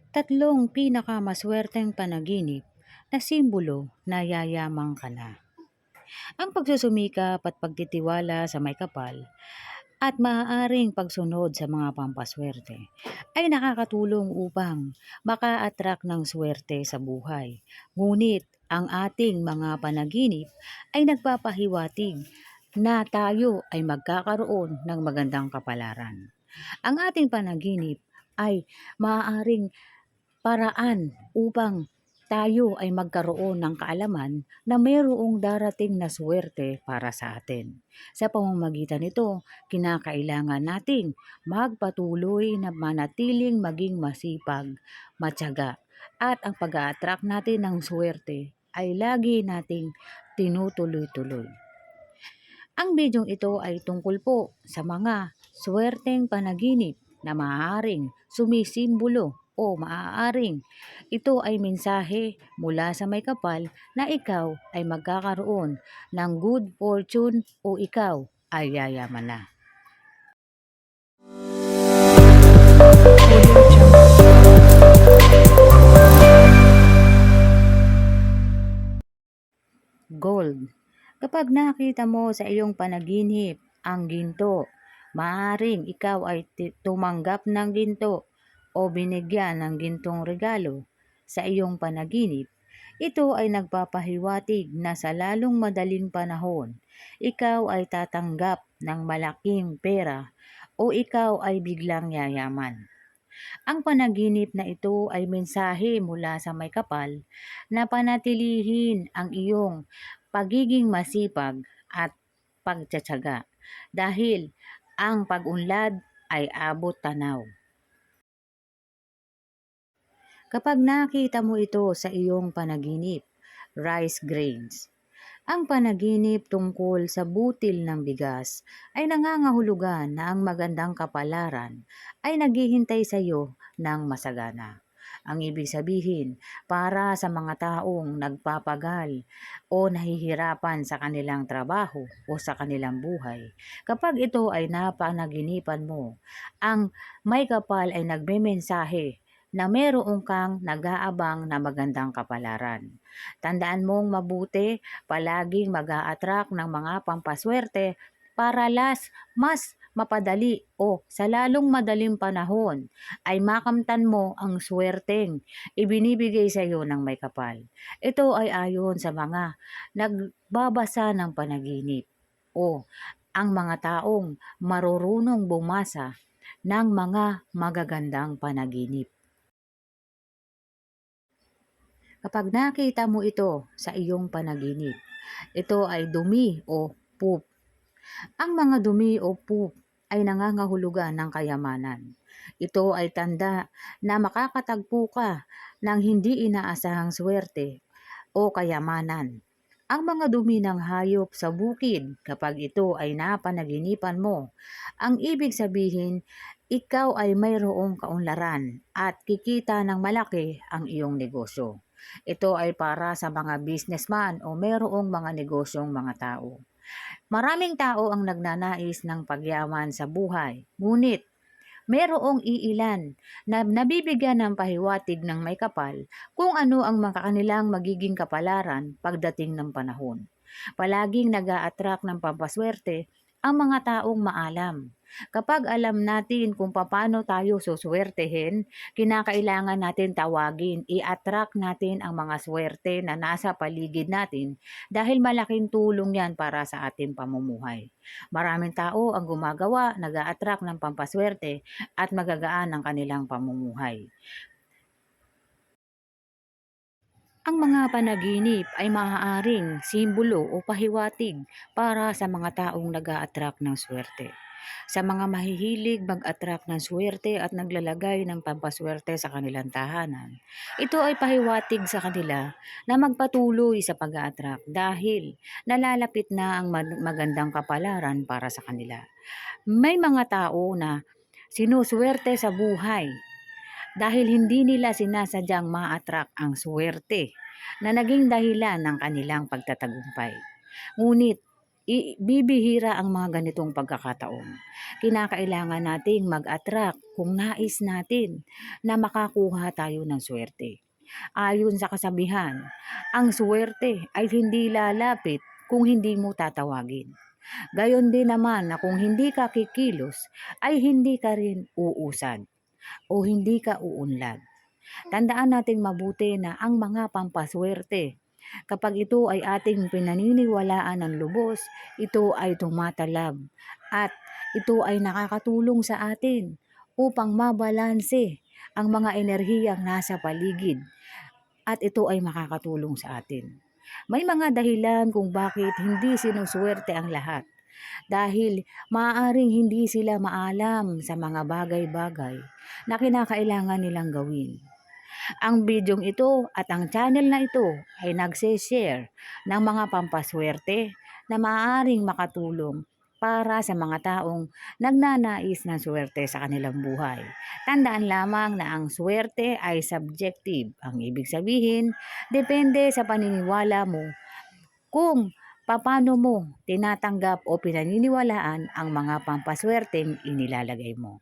Tatlong pinakamaswerteng panaginip na simbolo na yayamang ka na. Ang pagsusumikap at pagtitiwala sa may kapal at maaaring pagsunod sa mga pampaswerte ay nakakatulong upang maka-attract ng swerte sa buhay. Ngunit ang ating mga panaginip ay nagpapahiwatig na tayo ay magkakaroon ng magandang kapalaran. Ang ating panaginip ay maaaring paraan upang tayo ay magkaroon ng kaalaman na mayroong darating na swerte para sa atin. Sa pamamagitan nito, kinakailangan nating magpatuloy na manatiling maging masipag, matyaga, at ang pag-a-attract natin ng swerte ay lagi nating tinutuloy-tuloy. Ang bidyong ito ay tungkol po sa mga swerteng panaginip na maaaring sumisimbolo o maaaring ito ay mensahe mula sa may kapal na ikaw ay magkakaroon ng good fortune o ikaw ay yayaman na. Gold. Kapag nakita mo sa iyong panaginip ang ginto, maaaring ikaw ay tumanggap ng ginto o binigyan ng gintong regalo sa iyong panaginip. Ito ay nagpapahiwatig na sa lalong madaling panahon, ikaw ay tatanggap ng malaking pera o ikaw ay biglang yayaman. Ang panaginip na ito ay mensahe mula sa may kapal na panatilihin ang iyong pagiging masipag at pagtsatsaga dahil ang pag-unlad ay abot tanaw. Kapag nakita mo ito sa iyong panaginip, rice grains. Ang panaginip tungkol sa butil ng bigas ay nangangahulugan na ang magandang kapalaran ay naghihintay sa iyo ng masagana. Ang ibig sabihin, para sa mga taong nagpapagal o nahihirapan sa kanilang trabaho o sa kanilang buhay, kapag ito ay napanaginipan mo, ang may kapal ay nagmemensahe na meron kang nag-aabang na magandang kapalaran. Tandaan mong mabuti, palaging mag-a-attract ng mga pampaswerte para mas mapadali o sa lalong madaling panahon ay makamtan mo ang swerteng ibinibigay sa iyo ng may kapal. Ito ay ayon sa mga nagbabasa ng panaginip o ang mga taong marurunong bumasa ng mga magagandang panaginip. Kapag nakita mo ito sa iyong panaginip, ito ay dumi o poop. Ang mga dumi o poop ay nangangahulugan ng kayamanan. Ito ay tanda na makakatagpo ka ng hindi inaasahang swerte o kayamanan. Ang mga dumi ng hayop sa bukid, kapag ito ay napanaginipan mo, ang ibig sabihin, ikaw ay mayroong kaunlaran at kikita ng malaki ang iyong negosyo. Ito ay para sa mga businessman o mayroong mga negosyong mga tao. Maraming tao ang nagnanais ng pagyaman sa buhay, ngunit mayroong iilan na nabibigyan ng pahiwatig ng may kapal kung ano ang mga kanilang magiging kapalaran pagdating ng panahon. Palaging nag-a-attract ng pampaswerte ang mga taong maalam. Kapag alam natin kung paano tayo suswertehin, kinakailangan natin tawagin, i-attract natin ang mga swerte na nasa paligid natin dahil malaking tulong yan para sa ating pamumuhay. Maraming tao ang gumagawa, nag-a-attract ng pampaswerte at magagaan ang kanilang pamumuhay. Ang mga panaginip ay maaaring simbolo o pahiwatig para sa mga taong nag-a-attract ng swerte. Sa mga mahihilig mag-attract ng swerte at naglalagay ng pampaswerte sa kanilang tahanan, ito ay pahiwatig sa kanila na magpatuloy sa pag-a-attract dahil nalalapit na ang magandang kapalaran para sa kanila. May mga tao na sinuswerte sa buhay dahil hindi nila sinasadyang ma-attract ang swerte na naging dahilan ng kanilang pagtatagumpay. Ngunit bibihira ang mga ganitong pagkakataon. Kinakailangan nating mag-attract kung nais natin na makakuha tayo ng swerte. Ayon sa kasabihan, ang swerte ay hindi lalapit kung hindi mo tatawagin. Gayon din naman na kung hindi ka kikilos, ay hindi ka rin uusad o hindi ka uunlad. Tandaan nating mabuti na ang mga pampaswerte, kapag ito ay ating pinaniniwalaan ng lubos, ito ay tumatalab at ito ay nakakatulong sa atin upang mabalanse ang mga enerhiyang nasa paligid at ito ay makakatulong sa atin. May mga dahilan kung bakit hindi sinuswerte ang lahat. Dahil maaaring hindi sila maalam sa mga bagay-bagay na kinakailangan nilang gawin. Ang bidyong ito at ang channel na ito ay nagse-share ng mga pampaswerte na maaaring makatulong para sa mga taong nagnanais ng swerte sa kanilang buhay. Tandaan lamang na ang swerte ay subjective. Ang ibig sabihin, depende sa paniniwala mo kung paano mo tinatanggap o pinaniniwalaan ang mga pampaswerteng inilalagay mo.